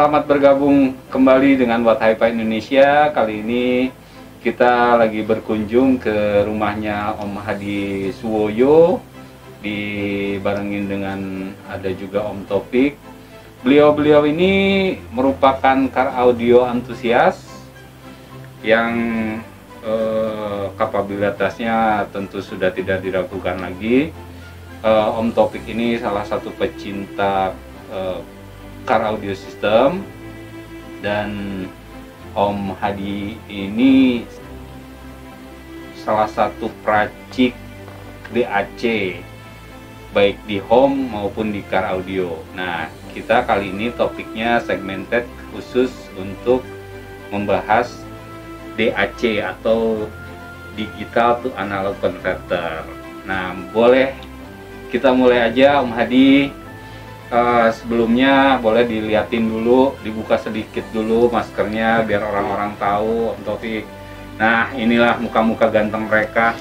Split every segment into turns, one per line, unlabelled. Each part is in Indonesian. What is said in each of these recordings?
selamat bergabung kembali dengan What Hi-Fi Indonesia. Kali ini kita lagi berkunjung ke rumahnya Om Hadi Suwoyo, dibarengin dengan ada juga Om Topik. Beliau ini merupakan car audio antusias yang kapabilitasnya tentu sudah tidak diragukan lagi. Om Topik ini salah satu pecinta car audio system, dan Om Hadi ini salah satu peracik DAC baik di home maupun di car audio. Nah, kita kali ini topiknya segmented khusus untuk membahas DAC atau digital to analog converter. Nah, boleh kita mulai aja Om Hadi. Sebelumnya boleh dilihatin dulu, dibuka sedikit dulu maskernya biar orang-orang tahu Om Topik. Nah, inilah muka-muka ganteng mereka.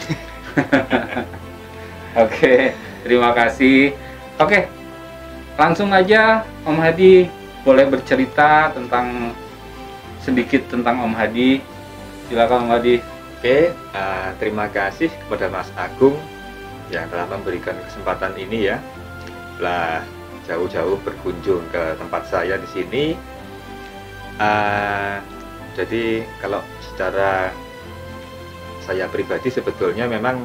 Oke, terima kasih. Oke, langsung aja Om Hadi boleh bercerita sedikit tentang Om Hadi. Silakan Om Hadi.
Oke, terima kasih kepada Mas Agung yang telah memberikan kesempatan ini ya. Lah jauh-jauh berkunjung ke tempat saya di sini. Jadi kalau secara saya pribadi sebetulnya memang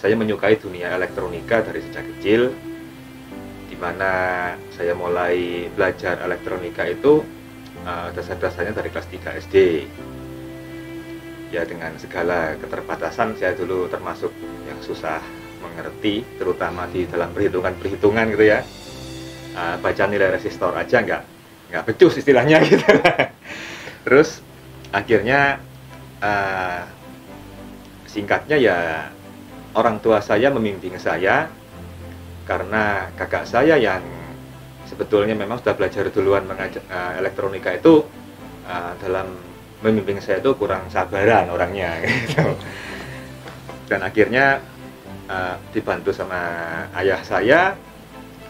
saya menyukai dunia elektronika dari sejak kecil, dimana saya mulai belajar elektronika itu dasar-dasarnya dari kelas 3 SD. Ya, dengan segala keterbatasan saya dulu termasuk yang susah mengerti, terutama di dalam perhitungan gitu ya. Baca nilai resistor aja nggak becus istilahnya gitu. Terus akhirnya singkatnya ya, orang tua saya membimbing saya karena kakak saya yang sebetulnya memang sudah belajar duluan mengajar elektronika itu, dalam membimbing saya itu kurang sabaran orangnya gitu. Dan akhirnya dibantu sama ayah saya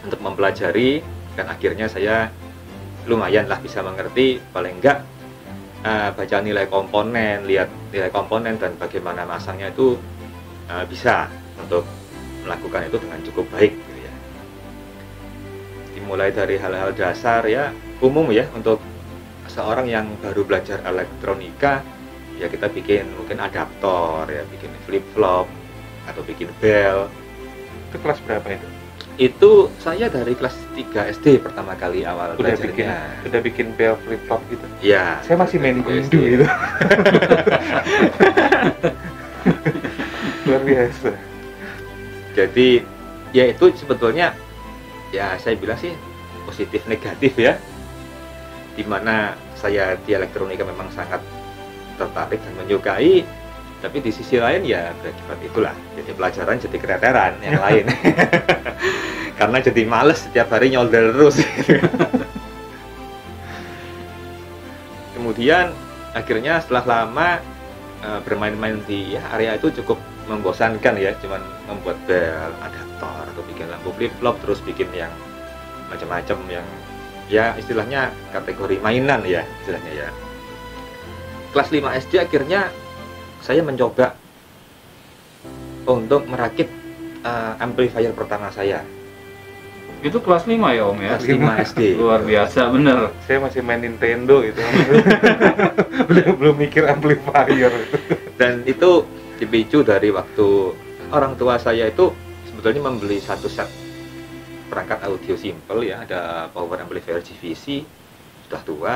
untuk mempelajari, dan akhirnya saya lumayan lah bisa mengerti, paling enggak baca nilai komponen, lihat nilai komponen dan bagaimana masangnya itu bisa untuk melakukan itu dengan cukup baik gitu ya. Dimulai dari hal-hal dasar ya, umum ya, untuk seorang yang baru belajar elektronika ya, kita bikin mungkin adaptor ya, bikin flip flop atau bikin bel.
Itu kelas berapa itu?
Itu saya dari kelas 3 SD pertama kali awal belajarnya.
Udah bikin bel flip flop gitu?
Iya.
Saya masih main gundu gitu. Luar biasa.
Jadi ya itu sebetulnya ya saya bilang sih positif negatif ya. Dimana saya di elektronika memang sangat tertarik dan menyukai, tapi di sisi lain ya berakibat itulah, jadi pelajaran jadi keteteran yang lain. Karena jadi males setiap hari nyolder terus. Kemudian akhirnya setelah lama bermain-main di ya, area itu cukup membosankan ya, cuman membuat bel, adaptor atau bikin lampu flip flop, terus bikin yang macam-macam yang ya istilahnya kategori mainan ya istilahnya ya. Kelas 5 SD akhirnya saya mencoba untuk merakit amplifier pertama saya.
Itu kelas 5 ya Om ya?
Kelas 5 SD.
Luar biasa, bener.
Saya masih main Nintendo gitu. belum mikir amplifier.
Dan itu dipicu dari waktu orang tua saya itu sebetulnya membeli satu set perangkat audio simple ya, ada power amplifier GVC sudah tua,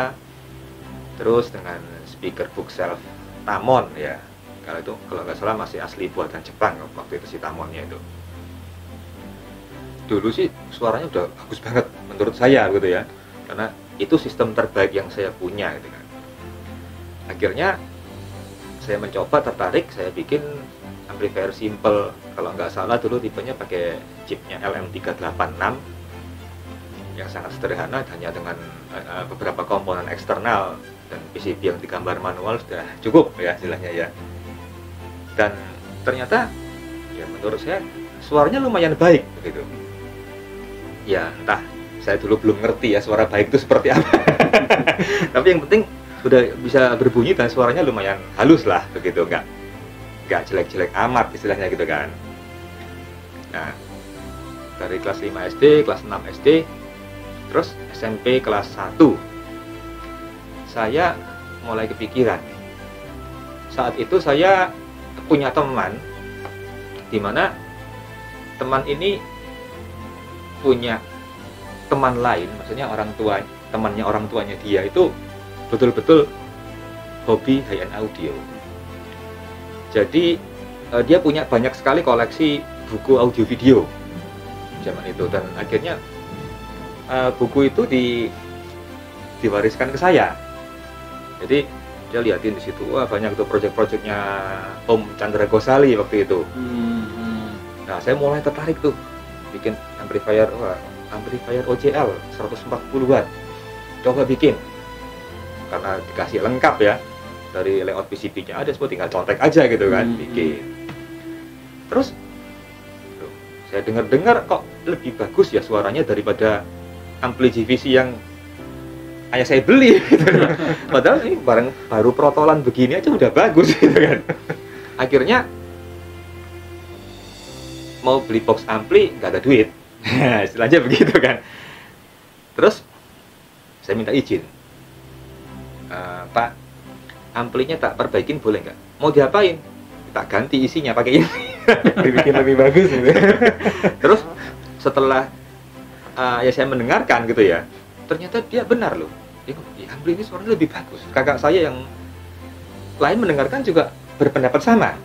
terus dengan speaker bookshelf Tamon ya. Kalau nggak salah masih asli buatan Jepang waktu itu si Tamonnya itu. Dulu sih suaranya udah bagus banget menurut saya gitu ya, karena itu sistem terbaik yang saya punya gitu kan. Akhirnya saya mencoba, tertarik, saya bikin amplifier simple. Kalau nggak salah dulu tipenya pakai chipnya LM386 yang sangat sederhana, hanya dengan beberapa komponen eksternal dan PCB yang digambar manual sudah cukup ya istilahnya ya. Dan ternyata ya menurut saya suaranya lumayan baik begitu. Ya entah saya dulu belum ngerti ya suara baik itu seperti apa. Tapi yang penting sudah bisa berbunyi dan suaranya lumayan halus lah begitu, nggak jelek-jelek amat istilahnya gitu kan. Nah, dari kelas 5 SD, kelas 6 SD, terus SMP kelas 1 saya mulai kepikiran. Saat itu saya punya teman, di mana teman ini punya teman lain, maksudnya temannya orang tuanya dia itu betul-betul hobi high-end audio. Jadi dia punya banyak sekali koleksi buku audio video zaman itu, dan akhirnya buku itu diwariskan ke saya. Jadi dia liatin di situ, wah banyak tuh project-projectnya Om Chandra Ghosali waktu itu. Nah, saya mulai tertarik tuh bikin amplifier OJL 140 watt. Coba bikin. Karena dikasih lengkap ya. Dari layout PCB-nya ada, semua tinggal contek aja gitu kan, bikin. Terus saya dengar-dengar kok lebih bagus ya suaranya daripada ampli GVC yang ayah saya beli gitu. Padahal ini baru protolan begini aja udah bagus gitu kan. Akhirnya mau beli box ampli nggak ada duit. Istilahnya begitu kan. Terus saya minta izin, Pak, amplinya tak perbaikin boleh nggak? Mau diapain? Tak ganti isinya pakai ini.
Dibikin lebih bagus gitu.
Terus setelah ya saya mendengarkan gitu ya, ternyata dia benar loh. Ya, ampli ini suaranya lebih bagus. Kakak saya yang lain mendengarkan juga berpendapat sama.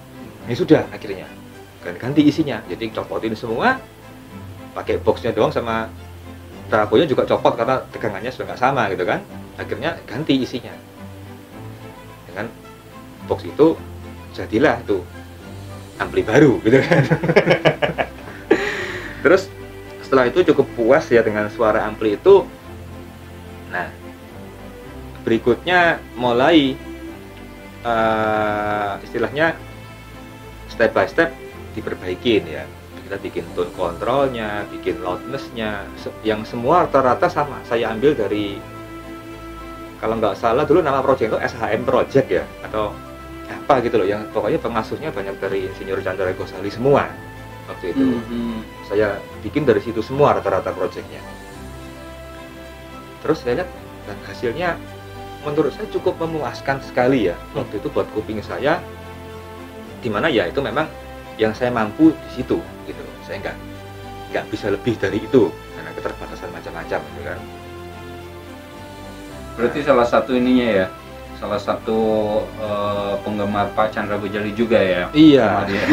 Ya sudah, akhirnya ganti isinya. Jadi copotin semua, pakai boxnya doang, sama trafonya juga copot karena tegangannya sudah nggak sama gitu kan. Akhirnya ganti isinya. Dengan box itu jadilah tuh ampli baru gitu kan. Terus setelah itu cukup puas ya dengan suara ampli itu. Nah, berikutnya mulai istilahnya step by step diperbaikin ya. Kita bikin tone controlnya, bikin loudnessnya, yang semua rata-rata sama. Saya ambil dari, kalau nggak salah dulu nama project itu SHM Project ya, atau apa gitu loh, yang pokoknya pengasuhnya banyak dari Insinyur Chandra Ghosali semua waktu itu. Saya bikin dari situ semua rata-rata projectnya. Terus saya lihat dan hasilnya menurut saya cukup memuaskan sekali ya waktu itu buat kuping saya, dimana ya itu memang yang saya mampu di situ gitu. Saya nggak bisa lebih dari itu karena keterbatasan macam-macam gitu kan.
Berarti salah satu ininya ya, salah satu penggemar Pak Chandra Ghosali juga ya.
Iya.
Dia.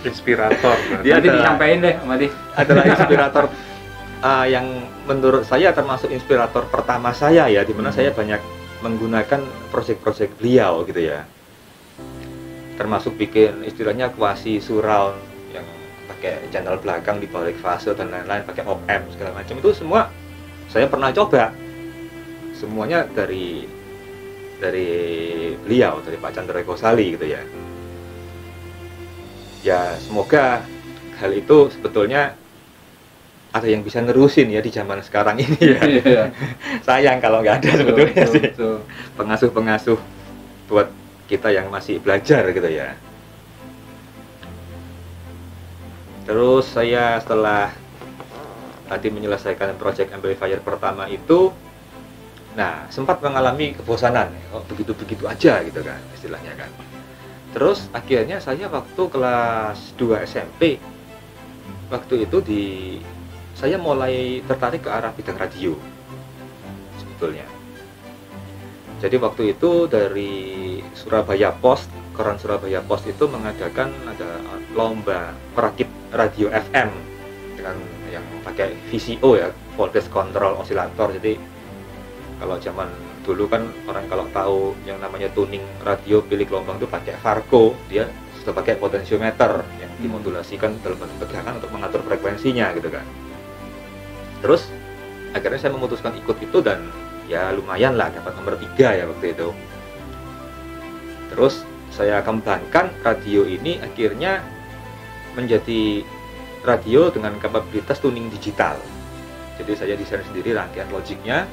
Inspirator.
Dia nanti disampaikan deh sama dia.
Adalah inspirator yang menurut saya termasuk inspirator pertama saya ya, dimana saya banyak menggunakan project-project beliau gitu ya. Termasuk bikin istilahnya quasi surround yang pakai channel belakang di balik fase dan lain-lain, pakai op-amp segala macam, itu semua saya pernah coba. Semuanya dari beliau, dari Pak Chandra Ghosali gitu ya. Ya semoga hal itu sebetulnya ada yang bisa nerusin ya di zaman sekarang ini ya. Sayang kalau nggak ada sebetulnya sih. Pengasuh-pengasuh buat kita yang masih belajar gitu ya. Terus saya setelah tadi menyelesaikan project amplifier pertama itu, nah sempat mengalami kebosanan, begitu-begitu aja gitu kan istilahnya kan. Terus akhirnya saya waktu kelas 2 SMP, waktu itu saya mulai tertarik ke arah bidang radio sebetulnya. Jadi waktu itu dari Surabaya Post, koran Surabaya Post itu mengadakan ada lomba perakit radio FM dengan yang pakai VCO ya, voltage control oscillator. Jadi kalau zaman dulu kan orang kalau tahu yang namanya tuning radio pilih gelombang itu pakai Farco, dia sudah pakai potensiometer yang dimodulasikan dalam bentuk tegangan untuk mengatur frekuensinya gitu kan. Terus akhirnya saya memutuskan ikut itu dan ya lumayan lah dapat nomor 3 ya waktu itu. Terus saya kembangkan radio ini, akhirnya menjadi radio dengan kapabilitas tuning digital. Jadi saya desain sendiri rangkaian logiknya.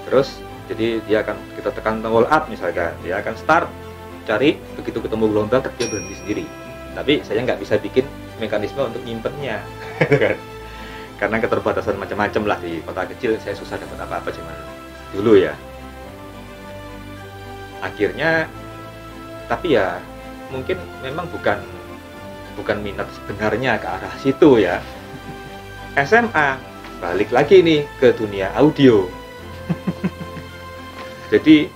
Terus jadi dia akan kita tekan tombol up misalkan, dia akan start cari, begitu ketemu gelombang dia berhenti sendiri. Tapi saya nggak bisa bikin mekanisme untuk nyimpennya. Karena keterbatasan macam-macam lah, di kota kecil saya susah dapat apa-apa cuman dulu ya. Akhirnya tapi ya mungkin memang bukan minat sebenarnya ke arah situ ya. SMA balik lagi nih ke dunia audio. Jadi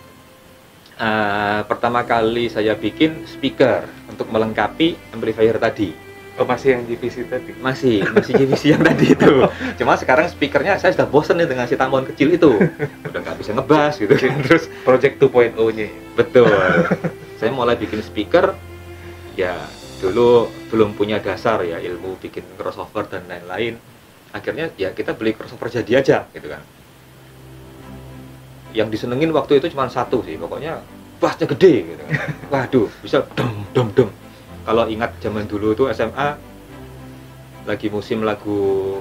pertama kali saya bikin speaker untuk melengkapi amplifier tadi.
Oh, masih yang GVC tadi?
Masih GVC yang tadi itu. Cuma sekarang speakernya saya sudah bosen nih dengan si tambahan kecil itu. Udah nggak bisa ngebass gitu kan. Terus
Project 2.0-nya.
betul. Saya mulai bikin speaker, ya dulu belum punya dasar ya ilmu bikin crossover dan lain-lain. Akhirnya ya kita beli crossover jadi aja gitu kan. Yang disenengin waktu itu cuma satu sih, pokoknya bassnya gede gitu kan. Waduh, bisa dom. Kalau ingat zaman dulu tuh SMA lagi musim lagu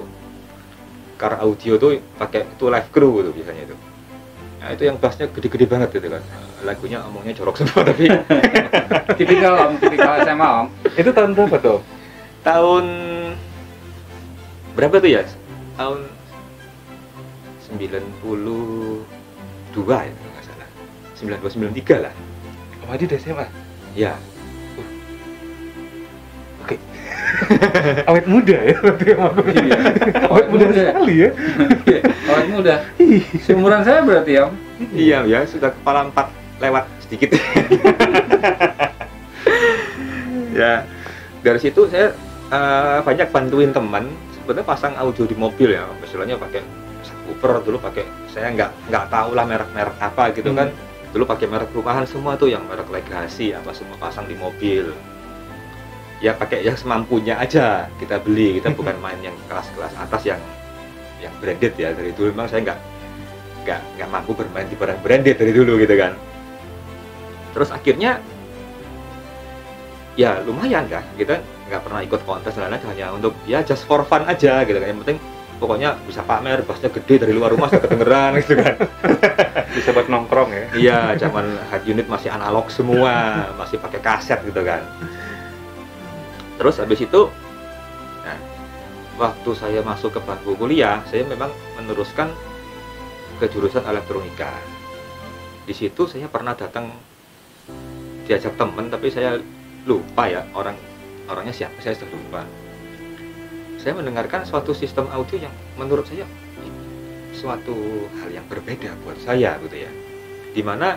car audio tuh pakai itu live crew tuh biasanya itu. Nah, itu yang bassnya gede-gede banget gitu kan. Lagunya omongnya jorok semua tapi
tipikal SMA Om.
Itu tahun berapa tuh?
tahun berapa tuh ya? Tahun 92 ya kalau nggak salah. 92 93 lah.
Oh, Adi di SMA?
Ya.
Oke. Awet muda ya berarti sama aku.
Iya.
Awet muda sekali ya.
Awet muda. Seumuran saya berarti ya Om.
Iya ya, sudah kepala 4 lewat sedikit. Ya, dari situ saya banyak bantuin teman. Sebenarnya pasang audio di mobil ya, misalnya pakai subwoofer dulu pakai, saya nggak tahu lah merek-merek apa gitu kan. Dulu pakai merek rumahan semua tuh, yang merek Legacy apa semua pasang di mobil. Ya pakai yang semampunya aja kita beli, kita bukan main yang kelas-kelas atas yang branded ya. Dari dulu memang saya nggak mampu bermain di barang branded dari dulu gitu kan. Terus akhirnya ya lumayan kan, kita nggak pernah ikut kontes dan lain-lain, hanya untuk ya just for fun aja gitu kan. Yang penting pokoknya bisa pamer, bassnya gede dari luar rumah sudah kedengeran gitu kan.
Bisa buat nongkrong ya.
Iya, zaman head unit masih analog semua, masih pakai kaset gitu kan. Terus habis itu, nah, waktu saya masuk ke bangku kuliah, saya memang meneruskan ke jurusan elektronika. Di situ saya pernah datang diajak teman, tapi saya lupa ya orangnya siapa, saya sudah lupa. Saya mendengarkan suatu sistem audio yang menurut saya suatu hal yang berbeda buat saya gitu ya, dimana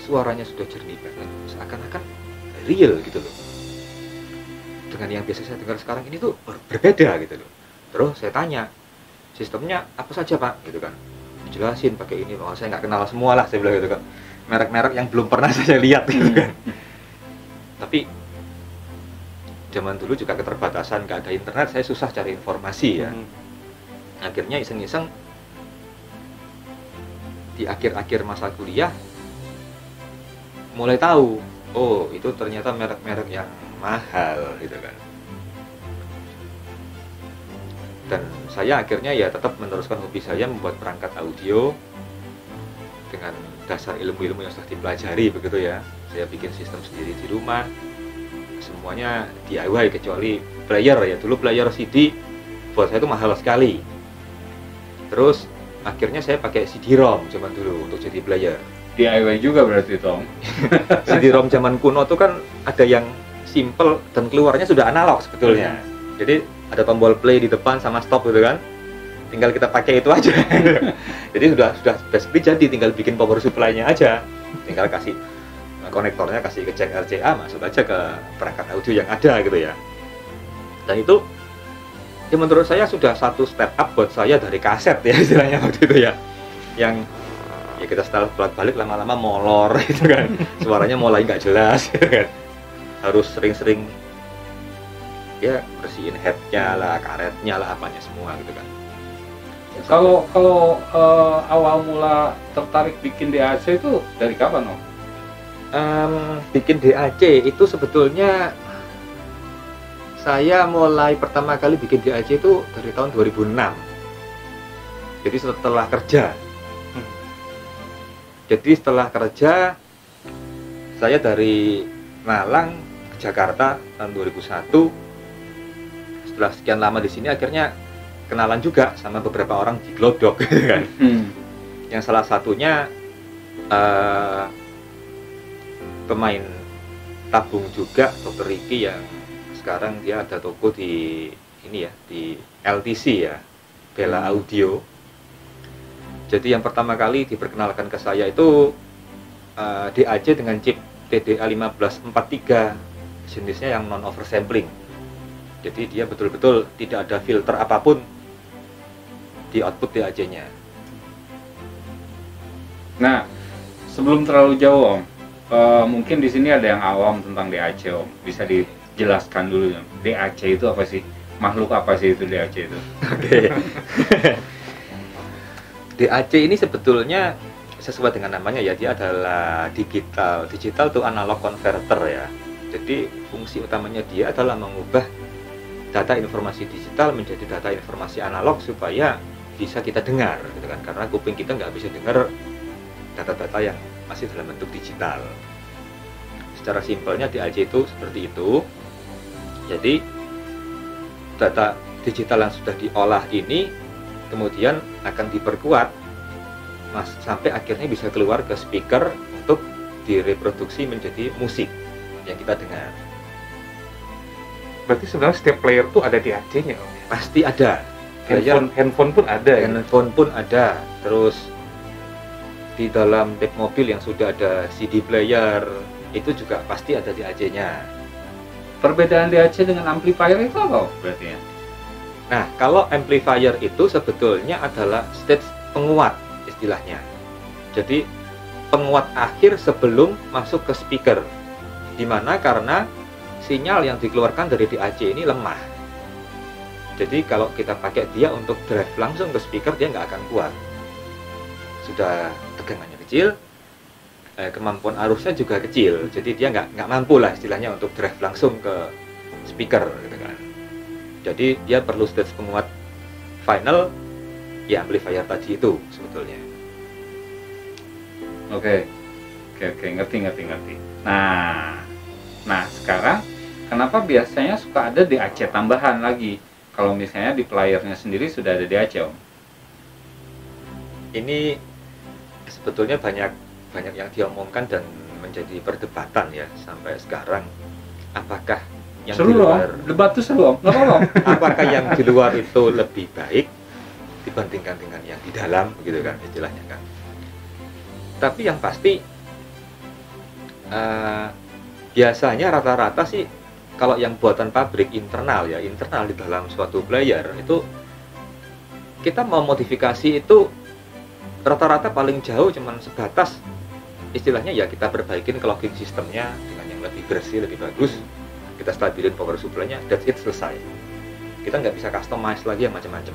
suaranya sudah jernih banget, seakan-akan real gitu loh, dengan yang biasa saya dengar sekarang ini tuh berbeda gitu loh. Terus saya tanya, sistemnya apa saja Pak gitu kan, dijelasin pakai ini. Oh, saya nggak kenal semua lah, saya bilang gitu kan, merek-merek yang belum pernah saya lihat gitu kan. Tapi zaman dulu juga keterbatasan, nggak ada internet, saya susah cari informasi ya. Akhirnya iseng-iseng di akhir-akhir masa kuliah mulai tahu, oh itu ternyata merek-merek yang mahal gitu kan. Dan saya akhirnya ya tetap meneruskan hobi saya membuat perangkat audio dengan dasar ilmu-ilmu yang sudah dipelajari begitu ya. Saya bikin sistem sendiri di rumah, semuanya DIY kecuali player ya. Dulu player CD buat saya itu mahal sekali. Terus akhirnya saya pakai CD-ROM zaman dulu untuk jadi player.
DIY juga berarti Tom.
CD-ROM zaman kuno tuh kan ada yang simple dan keluarnya sudah analog sebetulnya. Jadi ada tombol play di depan sama stop gitu kan. Tinggal kita pakai itu aja. Jadi sudah basically jadi, tinggal bikin power supply-nya aja. Tinggal kasih konektornya, kasih ke jack RCA, masuk aja ke perangkat audio yang ada gitu ya. Dan itu ya menurut saya sudah satu step up buat saya dari kaset ya istilahnya waktu itu ya, yang ya kita setelah bolak-balik lama-lama molor gitu kan, suaranya mulai nggak jelas gitu kan, harus sering-sering ya bersihin headnya lah, karetnya lah, apanya semua gitu kan.
Kalau awal mula tertarik bikin DAC itu dari kapan Om?
Bikin DAC itu sebetulnya saya mulai pertama kali bikin DAC itu dari tahun 2006. Jadi setelah kerja.
Hmm.
Jadi setelah kerja, saya dari Malang ke Jakarta tahun 2001. Setelah sekian lama di sini, akhirnya kenalan juga sama beberapa orang di Glodok, gitu kan. Yang salah satunya pemain tabung juga, Dr. Ricky, yang sekarang dia ada toko di ini ya, di LTC ya, Bella Audio. Jadi yang pertama kali diperkenalkan ke saya itu DAC dengan chip TDA 1543, jenisnya yang non oversampling. Jadi dia betul-betul tidak ada filter apapun di output DAC-nya.
Nah, sebelum terlalu jauh Om, mungkin di sini ada yang awam tentang DAC Om. Bisa dijelaskan dulu Om. DAC itu apa sih? Makhluk apa sih itu DAC itu?
Oke. DAC ini sebetulnya sesuai dengan namanya ya, dia adalah digital. Digital itu analog converter ya. Jadi fungsi utamanya dia adalah mengubah data informasi digital menjadi data informasi analog supaya bisa kita dengar, gitu kan? Karena kuping kita nggak bisa dengar data-data yang masih dalam bentuk digital. Secara simpelnya DAC itu seperti itu. Jadi data digital yang sudah diolah ini kemudian akan diperkuat sampai akhirnya bisa keluar ke speaker untuk direproduksi menjadi musik yang kita dengar.
Berarti sebenarnya setiap player tuh ada DAC-nya, Om.
Pasti ada.
Handphone pun ada ya?
Handphone pun ada. Terus di dalam tape mobil yang sudah ada CD player itu juga pasti ada DAC-nya.
Perbedaan DAC dengan amplifier itu apa berarti ya?
Nah, kalau amplifier itu sebetulnya adalah stage penguat istilahnya. Jadi penguat akhir sebelum masuk ke speaker. Dimana karena sinyal yang dikeluarkan dari DAC ini lemah. Jadi kalau kita pakai dia untuk drive langsung ke speaker, dia nggak akan kuat. Sudah tegangannya kecil, kemampuan arusnya juga kecil. Jadi dia nggak mampu lah istilahnya untuk drive langsung ke speaker, gitu kan. Jadi dia perlu stage penguat final, ya amplifier tadi itu sebetulnya.
Oke, ngerti. Nah sekarang kenapa biasanya suka ada DAC tambahan lagi? Kalau misalnya di playernya sendiri sudah ada DAC Om?
Ini sebetulnya banyak yang diomongkan dan menjadi perdebatan ya sampai sekarang. Apakah yang
seru
di luar,
debat tuh seru Om, nggak apa-apa.
apakah yang di luar itu lebih baik dibandingkan dengan yang di dalam, begitu kan istilahnya kan. Tapi yang pasti biasanya rata-rata sih kalau yang buatan pabrik internal di dalam suatu player itu kita mau modifikasi itu rata-rata paling jauh cuman sebatas istilahnya ya kita perbaikin clocking sistemnya dengan yang lebih bersih, lebih bagus, kita stabilin power supply-nya, that's it, selesai. Kita nggak bisa customize lagi yang macam-macam.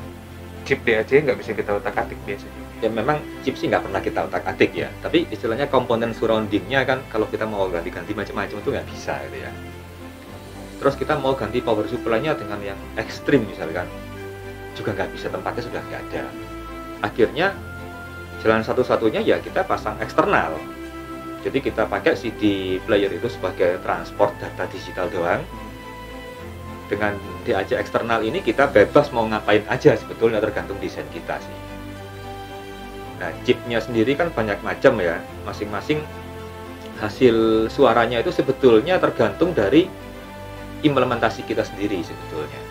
Chip DAC nggak bisa kita otak-atik biasanya.
Ya memang chip sih nggak pernah kita otak-atik ya, tapi istilahnya komponen surrounding-nya kan kalau kita mau ganti-ganti macam-macam itu nggak bisa gitu ya. Terus kita mau ganti power supply-nya dengan yang ekstrim misalkan, juga nggak bisa, tempatnya sudah nggak ada. Akhirnya jalan satu-satunya ya kita pasang eksternal. Jadi kita pakai CD player itu sebagai transport data digital doang. Dengan DAC eksternal ini kita bebas mau ngapain aja sebetulnya, tergantung desain kita sih. Nah, chipnya sendiri kan banyak macam ya. Masing-masing hasil suaranya itu sebetulnya tergantung dari implementasi kita sendiri sebetulnya.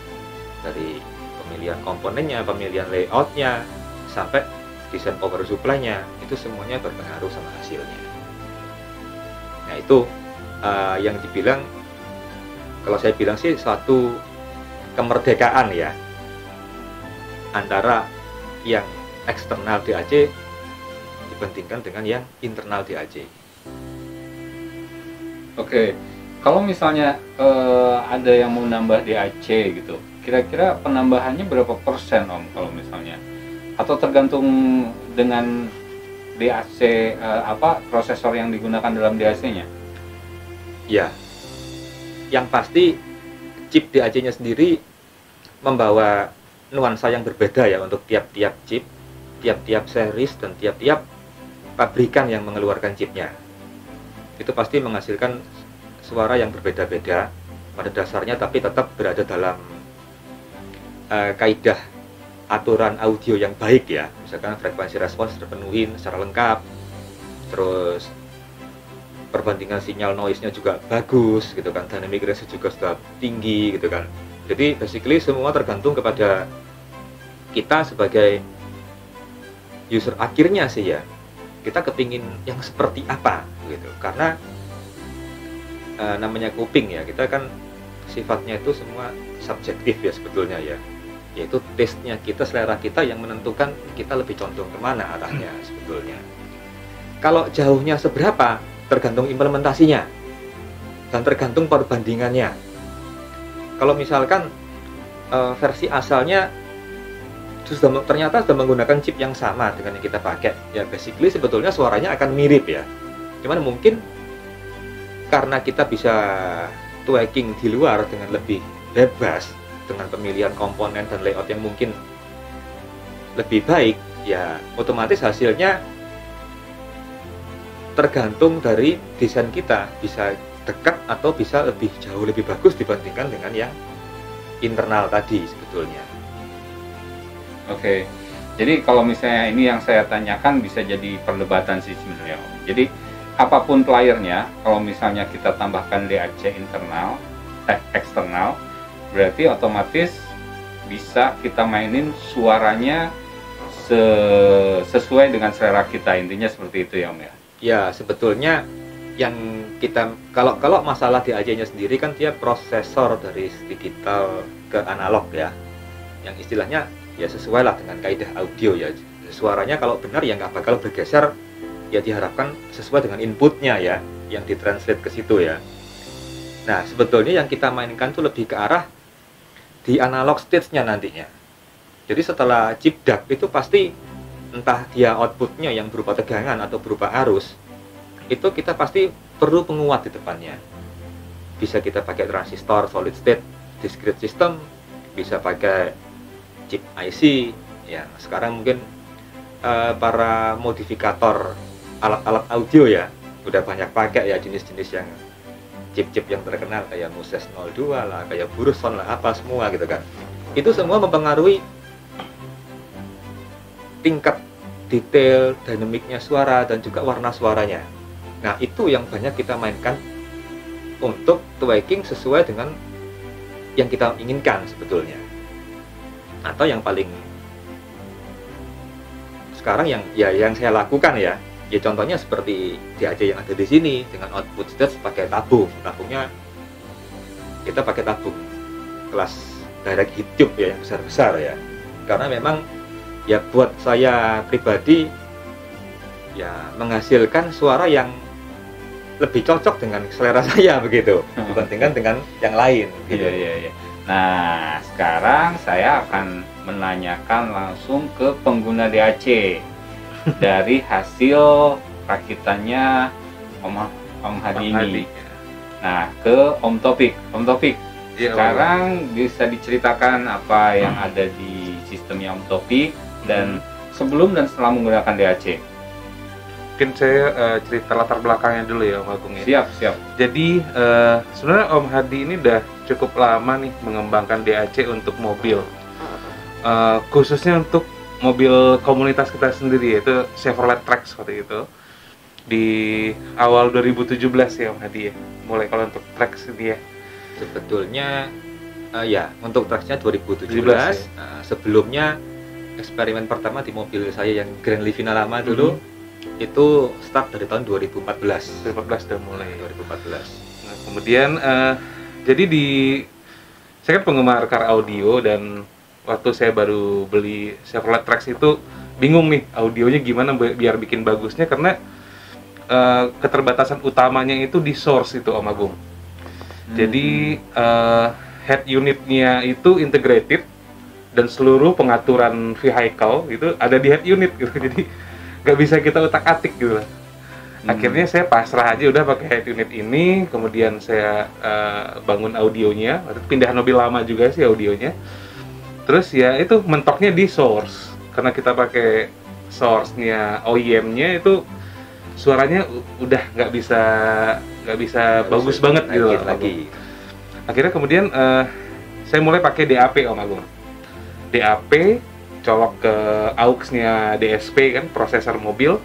Dari pemilihan komponennya, pemilihan layoutnya, sampai desain power supply-nya, itu semuanya berpengaruh sama hasilnya. Nah itu yang dibilang, kalau saya bilang sih suatu kemerdekaan ya antara yang eksternal DAC dibandingkan dengan yang internal DAC.
Oke, kalau misalnya ada yang mau nambah DAC gitu, kira-kira penambahannya berapa persen Om kalau misalnya? Atau tergantung dengan DAC prosesor yang digunakan dalam DAC-nya?
Ya, yang pasti chip DAC-nya sendiri membawa nuansa yang berbeda ya untuk tiap-tiap chip. tiap-tiap series dan tiap-tiap pabrikan yang mengeluarkan chipnya. Itu pasti menghasilkan suara yang berbeda-beda pada dasarnya, tapi tetap berada dalam kaidah aturan audio yang baik ya. Misalkan frekuensi respons terpenuhi secara lengkap, terus perbandingan sinyal noise-nya juga bagus gitu kan, dynamic range juga sudah tinggi gitu kan. Jadi basically semua tergantung kepada kita sebagai user akhirnya sih ya. Kita kepingin yang seperti apa gitu, karena namanya kuping ya, kita kan sifatnya itu semua subjektif ya sebetulnya ya, yaitu taste-nya kita, selera kita yang menentukan kita lebih condong kemana arahnya sebetulnya. Kalau jauhnya seberapa tergantung implementasinya dan tergantung perbandingannya. Kalau misalkan versi asalnya ternyata sudah menggunakan chip yang sama dengan yang kita pakai, ya basically sebetulnya suaranya akan mirip ya. Cuman mungkin karena kita bisa tweaking di luar dengan lebih bebas, dengan pemilihan komponen dan layout yang mungkin lebih baik, ya otomatis hasilnya tergantung dari desain kita, bisa dekat atau bisa jauh lebih bagus dibandingkan dengan yang internal tadi sebetulnya.
Oke, jadi kalau misalnya ini yang saya tanyakan bisa jadi perdebatan sih sebenarnya. Jadi apapun playernya, kalau misalnya kita tambahkan DAC eksternal, berarti otomatis bisa kita mainin suaranya sesuai dengan selera kita, intinya seperti itu ya Om ya?
Ya sebetulnya yang kita, kalau masalah DAC-nya sendiri kan dia prosesor dari digital ke analog ya, yang istilahnya ya sesuai lah dengan kaidah audio ya. Suaranya kalau benar ya nggak bakal bergeser, ya diharapkan sesuai dengan inputnya ya, yang ditranslate ke situ ya. Nah sebetulnya yang kita mainkan tuh lebih ke arah di analog stage-nya nantinya. Jadi setelah chip DAC itu pasti entah dia outputnya yang berupa tegangan atau berupa arus, itu kita pasti perlu penguat di depannya. Bisa kita pakai transistor, solid state, discrete system, bisa pakai chip IC ya. Sekarang mungkin para modifikator alat-alat audio ya udah banyak pakai ya jenis-jenis yang chip-chip yang terkenal kayak Moses 02 lah, kayak Burson lah, apa semua gitu kan. Itu semua mempengaruhi tingkat detail, dinamiknya suara, dan juga warna suaranya. Nah itu yang banyak kita mainkan untuk tweaking sesuai dengan yang kita inginkan sebetulnya. Atau yang paling sekarang yang saya lakukan ya contohnya seperti DAC yang ada di sini dengan output stage pakai tabungnya kita pakai tabung kelas direct heat tube ya, yang besar-besar ya, karena memang ya buat saya pribadi ya menghasilkan suara yang lebih cocok dengan selera saya begitu dibandingkan dengan yang lain gitu.
Iya. Nah, sekarang saya akan menanyakan langsung ke pengguna DAC dari hasil rakitannya Om Hadi ini. Nah, ke Om Taufik. Om Taufik, sekarang bisa diceritakan apa yang ada di sistemnya Om Taufik dan sebelum dan setelah menggunakan DAC.
Mungkin saya cerita latar belakangnya dulu ya Om Agung ya.
Siap.
Jadi sebenarnya Om Hadi ini udah cukup lama nih mengembangkan DAC untuk mobil, khususnya untuk mobil komunitas kita sendiri yaitu Chevrolet Trax seperti itu. Di awal 2017 ya Om Hadi ya, mulai kalau untuk Trax ini ya.
Sebetulnya ya untuk Trax-nya 2017
ya.
Sebelumnya eksperimen pertama di mobil saya yang Grand Livina lama dulu itu start dari tahun 2014
udah mulai
2014.
Nah, kemudian jadi saya kan penggemar car audio, dan waktu saya baru beli Chevrolet Trax itu bingung nih audionya gimana biar bikin bagusnya, karena keterbatasan utamanya itu di source itu Om Agung. Jadi head unitnya itu integrated dan seluruh pengaturan vehicle itu ada di head unit gitu. Jadi nggak bisa kita utak-atik gitu lah. Akhirnya saya pasrah aja udah pakai head unit ini, kemudian saya bangun audionya, pindah mobil lama juga sih audionya. Terus ya itu mentoknya di source, karena kita pakai source-nya OEM-nya itu suaranya udah nggak bisa bagus banget gitu loh.
lagi.
Akhirnya kemudian saya mulai pakai DAP Om Agung. DAP colok ke aux-nya DSP kan, prosesor mobil,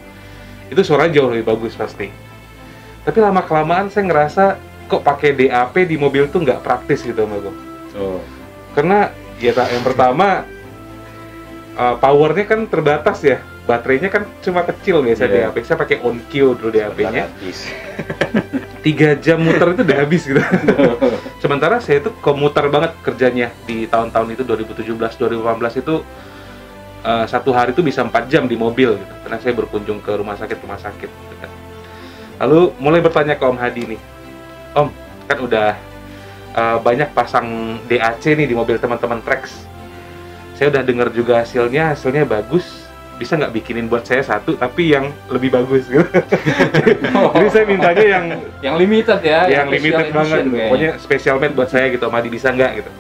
itu suaranya jauh lebih bagus pasti. Tapi lama kelamaan saya ngerasa kok pakai DAP di mobil tuh nggak praktis gitu Om Agung. Karena ya yang pertama powernya kan terbatas ya, baterainya kan cuma kecil biasa DAP. Saya pakai on-Q dulu DAP-nya. 3 jam muter itu udah habis gitu. Sementara saya itu komuter banget kerjanya di tahun-tahun itu 2017-2018 itu satu hari itu bisa 4 jam di mobil gitu. Karena saya berkunjung ke rumah sakit gitu kan. Lalu mulai bertanya ke Om Hadi nih, Om kan udah banyak pasang DAC nih di mobil teman-teman Trax. Saya udah dengar juga hasilnya bagus. Bisa nggak bikinin buat saya satu tapi yang lebih bagus gitu. Jadi saya mintanya
yang limited ya,
yang limited banget, pokoknya special made buat saya gitu. Madi bisa nggak gitu?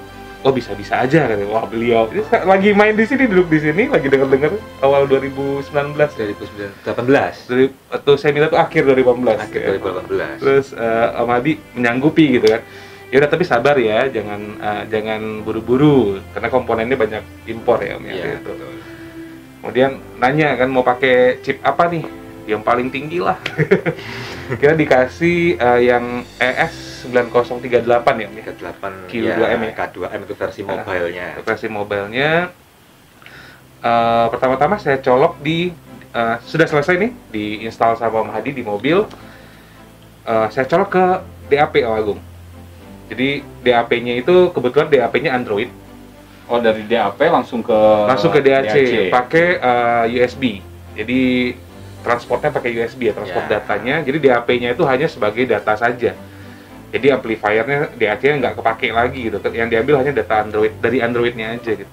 Oh bisa aja katanya. Wah beliau ini lagi main di sini, duduk di sini, lagi denger awal 2018 atau saya minta tuh akhir 2018. Terus Om Hadi menyanggupi gitu kan. Ya udah tapi sabar ya, jangan buru-buru karena komponennya banyak impor ya Om ya gitu. Kemudian nanya kan mau pakai chip apa nih? Yang paling tinggi lah. Kira dikasih yang ES9038 ya,
38
Q2M ya.
K2M itu versi mobilenya.
Versi mobilenya pertama-tama saya colok di sudah selesai nih diinstal sama Om Hadi di mobil. Saya colok ke DAP Om Agung. Jadi DAP-nya itu kebetulan DAP-nya Android.
Oh dari DAP langsung ke
DAC. Pakai USB. Jadi transportnya pakai USB ya, transport datanya. Jadi DAP-nya itu hanya sebagai data saja. Jadi amplifiernya DAC-nya nggak kepake lagi gitu. Yang diambil hanya data Android dari Android-nya aja gitu.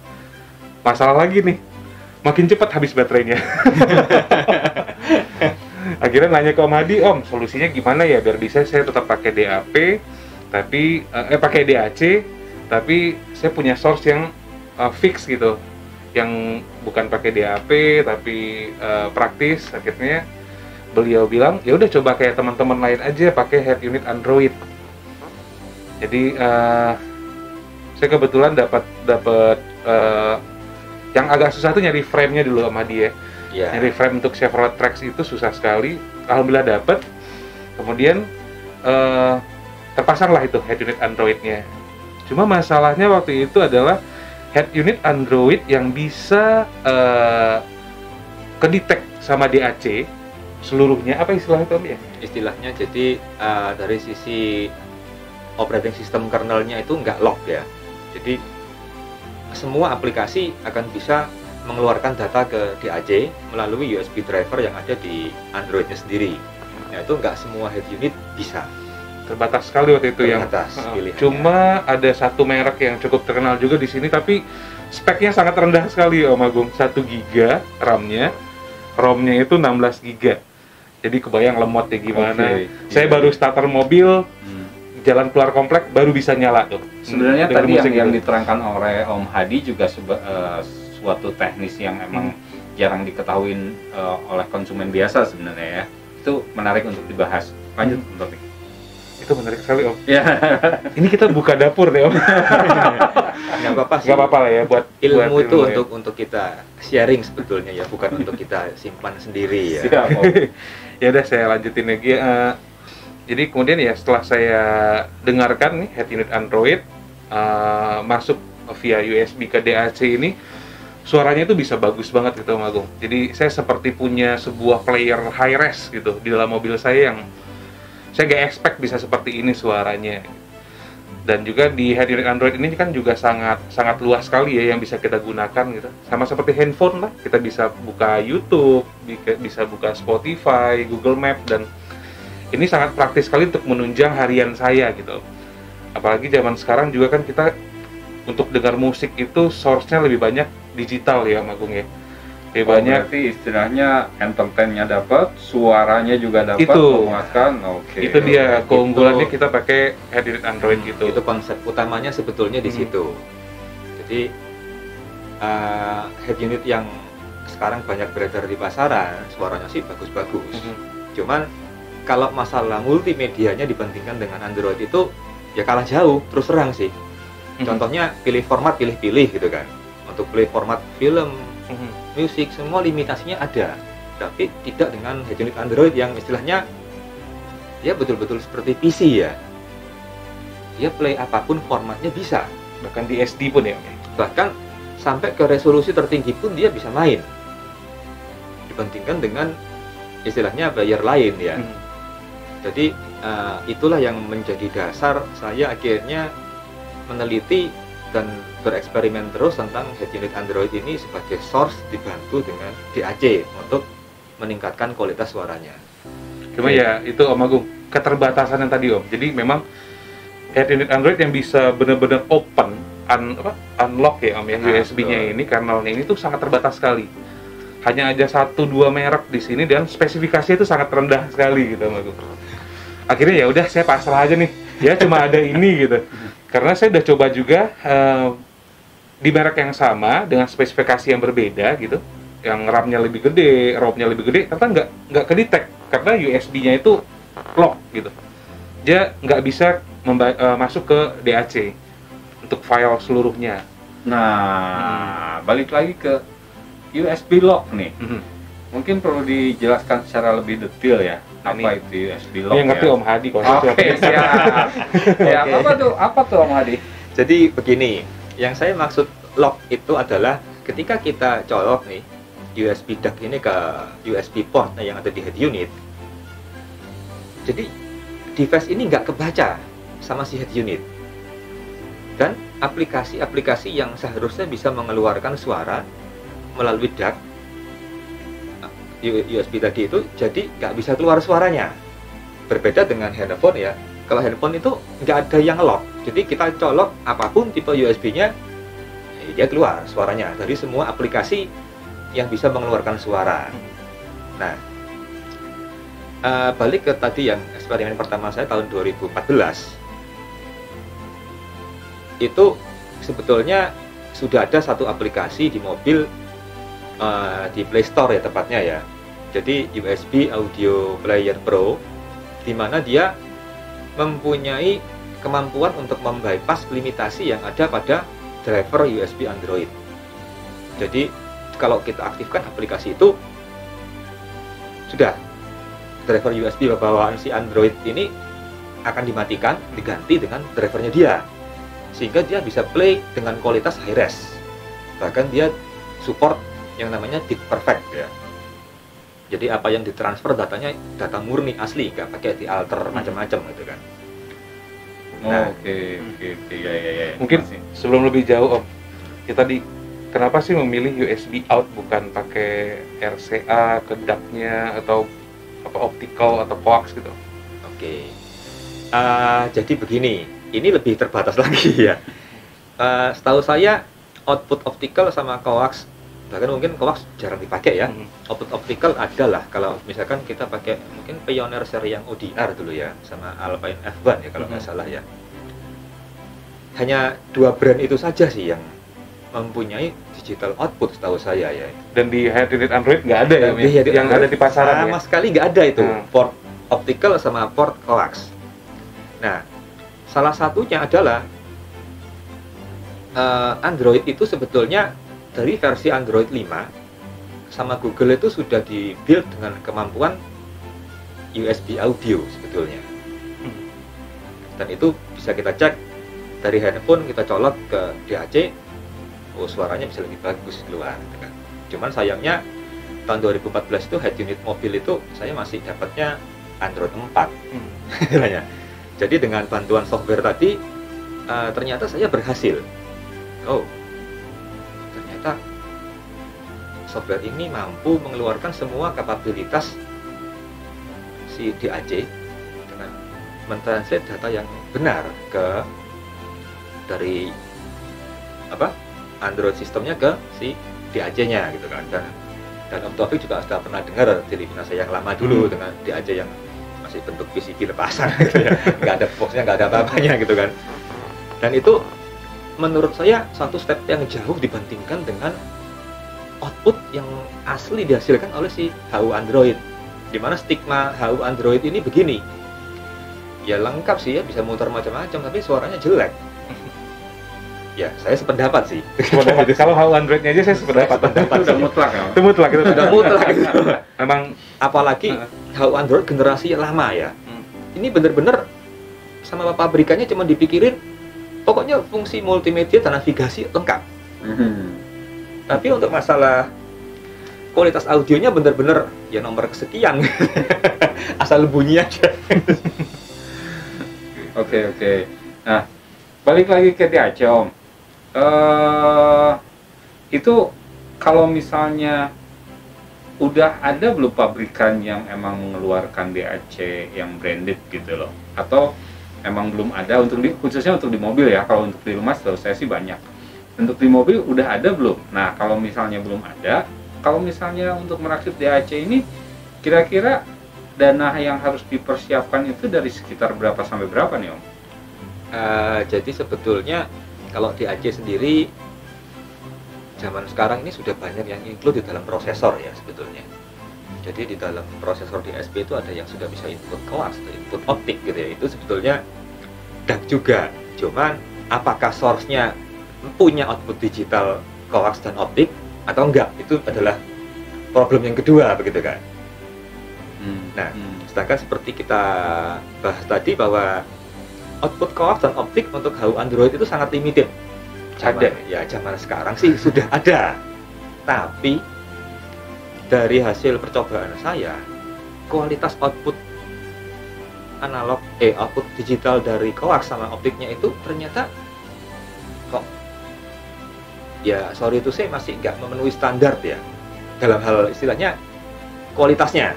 Masalah lagi nih, makin cepat habis baterainya. Akhirnya nanya ke Om Hadi, Om solusinya gimana ya biar bisa saya tetap pakai DAP, tapi pakai DAC, tapi saya punya source yang fix gitu, yang bukan pakai DAP tapi praktis. Akhirnya beliau bilang ya udah coba kayak teman-teman lain aja pakai head unit Android. Jadi saya kebetulan dapat yang agak susah tuh nyari frame-nya dulu sama dia. Nyari frame untuk Chevrolet Trax itu susah sekali. Alhamdulillah dapat. Kemudian terpasanglah itu head unit Android-nya. Cuma masalahnya waktu itu adalah head unit Android yang bisa kedetek sama DAC seluruhnya. Apa istilahnya itu Om ya?
Istilahnya jadi dari sisi operating system kernelnya itu nggak lock ya. Jadi semua aplikasi akan bisa mengeluarkan data ke DAC melalui USB driver yang ada di Androidnya sendiri. Nah itu nggak semua head unit bisa.
Terbatas sekali waktu itu yang cuma ada satu merek yang cukup terkenal juga di sini tapi speknya sangat rendah sekali Om Agung. 1 GB RAM-nya, ROM-nya itu 16 GB. Jadi kebayang lemotnya gimana. Saya baru starter mobil, jalan keluar komplek baru bisa nyala tuh.
Sebenarnya tadi yang diterangkan oleh Om Hadi juga suatu teknis yang emang jarang diketahui oleh konsumen biasa sebenarnya ya. Itu menarik untuk dibahas. Lanjut Om Topik.
Itu menarik sekali Om.
Ya.
Ini kita buka dapur deh Om.
Nggak apa-apa sih.
Nggak apa-apa lah ya buat
ilmu itu untuk kita sharing sebetulnya ya, bukan untuk kita simpan sendiri ya.
Siap, Om. Ya udah saya lanjutin lagi. Jadi kemudian ya setelah saya dengarkan nih head unit Android masuk via USB ke DAC ini, suaranya itu bisa bagus banget gitu Om Agung. Jadi saya seperti punya sebuah player high res gitu di dalam mobil saya yang saya nggak expect bisa seperti ini suaranya. Dan juga di head unit Android ini kan juga sangat luas sekali ya yang bisa kita gunakan gitu. Sama seperti handphone lah, kita bisa buka YouTube, bisa buka Spotify, Google Map, dan ini sangat praktis sekali untuk menunjang harian saya gitu. Apalagi zaman sekarang juga kan kita untuk dengar musik itu source-nya lebih banyak digital ya Om Agung ya. Lebih banyak.
Berarti istilahnya entertainnya dapat, suaranya juga dapat, memuaskan.
Itu dia keunggulannya kita pakai head unit Android gitu.
Itu konsep utamanya sebetulnya di situ. Jadi head unit yang sekarang banyak beredar di pasaran, suaranya sih bagus-bagus. Cuman kalau masalah multimedianya dibandingkan dengan Android itu ya kalah jauh, terus terang sih. Contohnya pilih format, pilih-pilih gitu kan. Untuk pilih format film, musik, semua limitasinya ada. Tapi tidak dengan head unit Android yang istilahnya ya betul-betul seperti PC ya. Dia play apapun formatnya bisa.
Bahkan di SD pun ya.
Bahkan sampai ke resolusi tertinggi pun dia bisa main. Dibandingkan dengan istilahnya player lain ya. Jadi itulah yang menjadi dasar saya akhirnya meneliti dan bereksperimen terus tentang head unit Android ini sebagai source dibantu dengan DAC untuk meningkatkan kualitas suaranya.
Cuma ya itu Om Agung, keterbatasan yang tadi Om. Jadi memang head unit Android yang bisa benar-benar open, unlock ya Om ya, USB-nya ini, kernelnya ini tuh sangat terbatas sekali. Hanya aja 1-2 merek di sini dan spesifikasinya itu sangat rendah sekali gitu Om Agung. Akhirnya ya udah saya pasrah aja nih, ya cuma ada ini gitu. Karena saya udah coba juga di merek yang sama dengan spesifikasi yang berbeda gitu, yang RAM-nya lebih gede, ROM-nya lebih gede, ternyata nggak kedetek karena USB-nya itu lock gitu. Dia nggak bisa masuk ke DAC untuk file seluruhnya.
Nah, balik lagi ke USB lock nih. Mungkin perlu dijelaskan secara lebih detail ya. Apa itu USB lock?
Yang ngerti Om Hadi kok.
Oke, siap. Ya, apa tuh Om Hadi?
Jadi begini, yang saya maksud lock itu adalah ketika kita colok nih USB DAC ini ke USB port yang ada di head unit. Jadi device ini nggak kebaca sama si head unit. Dan aplikasi-aplikasi yang seharusnya bisa mengeluarkan suara melalui DAC USB tadi itu jadi nggak bisa keluar suaranya. Berbeda dengan handphone ya. Kalau handphone itu nggak ada yang lock. Jadi kita colok apapun tipe USB-nya, dia keluar suaranya dari semua aplikasi yang bisa mengeluarkan suara. Nah, balik ke tadi yang eksperimen pertama saya tahun 2014. Itu sebetulnya sudah ada satu aplikasi di mobil di Play Store ya tepatnya ya. Jadi USB Audio Player Pro, di mana dia mempunyai kemampuan untuk membypass limitasi yang ada pada driver USB Android. Jadi kalau kita aktifkan aplikasi itu, sudah driver USB bawaan si Android ini akan dimatikan, diganti dengan drivernya dia, sehingga dia bisa play dengan kualitas high res. Bahkan dia support yang namanya Deep Perfect ya. Jadi apa yang ditransfer datanya data murni asli, nggak pakai dialter macam-macam gitu kan.
Nah, oke, ya.
Mungkin sebelum lebih jauh Om, kita kenapa sih memilih USB out bukan pakai RCA ke DAC-nya atau apa optical atau coax gitu?
Oke. Jadi begini, ini lebih terbatas lagi ya. Setahu saya output optical sama coax, bahkan mungkin coax jarang dipakai ya. Output optical adalah kalau misalkan kita pakai mungkin Pioneer seri yang ODR dulu ya, sama Alpine F1 ya kalau nggak salah ya. Hanya 2 brand itu saja sih yang mempunyai digital output setahu saya ya.
Dan di head unit Android nggak ada ya, yang ada di pasaran
sama sekali nggak ada itu, port optical sama port coax. Nah, salah satunya adalah Android itu sebetulnya dari versi Android 5 sama Google itu sudah di-build dengan kemampuan USB audio sebetulnya. Dan itu bisa kita cek dari handphone, kita colok ke DAC, oh suaranya bisa lebih bagus keluar gitu kan. Cuman sayangnya tahun 2014 itu head unit mobil itu saya masih dapatnya Android 4. Jadi dengan bantuan software tadi ternyata saya berhasil. Oh, ternyata software ini mampu mengeluarkan semua kapabilitas si DAC dengan mentranslate data yang benar ke dari Android sistemnya ke si DAC-nya gitu kan. Dan Om Taufik juga sudah pernah dengar televisi saya yang lama dulu dengan DAC yang masih bentuk PCB lepasan gitu ya, nggak ada boxnya, nggak ada apa-apanya gitu kan. Dan itu menurut saya satu step yang jauh dibandingkan dengan output yang asli dihasilkan oleh si HU Android. Dimana stigma HU Android ini begini, ya lengkap sih ya, bisa muter macam-macam tapi suaranya jelek. Ya saya sependapat sih.
Kalau HU Androidnya aja saya sependapat.
Itu udah mutlak ya.
Itu mutlak itu.
Udah mutlak gitu.
Memang
Apalagi HU Android generasi lama ya. Ini bener-bener sama pabrikannya cuma dipikirin pokoknya fungsi multimedia dan navigasi lengkap. Tapi untuk masalah kualitas audionya bener-bener ya nomor kesekian. Asal bunyi aja.
Oke. Nah, balik lagi ke DAC Om. Itu kalau misalnya udah ada belum pabrikan yang emang mengeluarkan DAC yang branded gitu loh, atau emang belum ada untuk khususnya untuk di mobil ya? Kalau untuk di rumah setahu saya sih banyak. Untuk di mobil udah ada belum? Nah kalau misalnya belum ada, kalau misalnya untuk merakit DAC ini kira-kira dana yang harus dipersiapkan itu dari sekitar berapa sampai berapa nih Om?
Jadi sebetulnya kalau DAC sendiri zaman sekarang ini sudah banyak yang include di dalam prosesor ya sebetulnya. Jadi di dalam prosesor DSP itu ada yang sudah bisa input kelas atau input optik gitu ya. Itu sebetulnya DAC juga. Cuman apakah source-nya punya output digital coax dan optik atau enggak, itu adalah problem yang kedua begitu kan. Nah, sedangkan seperti kita bahas tadi bahwa output coax dan optik untuk HU Android itu sangat limited. Zaman sekarang sih sudah ada, tapi dari hasil percobaan saya, kualitas output analog output digital dari coax sama optiknya itu ternyata kok ya sorry itu saya masih nggak memenuhi standar ya dalam hal istilahnya kualitasnya.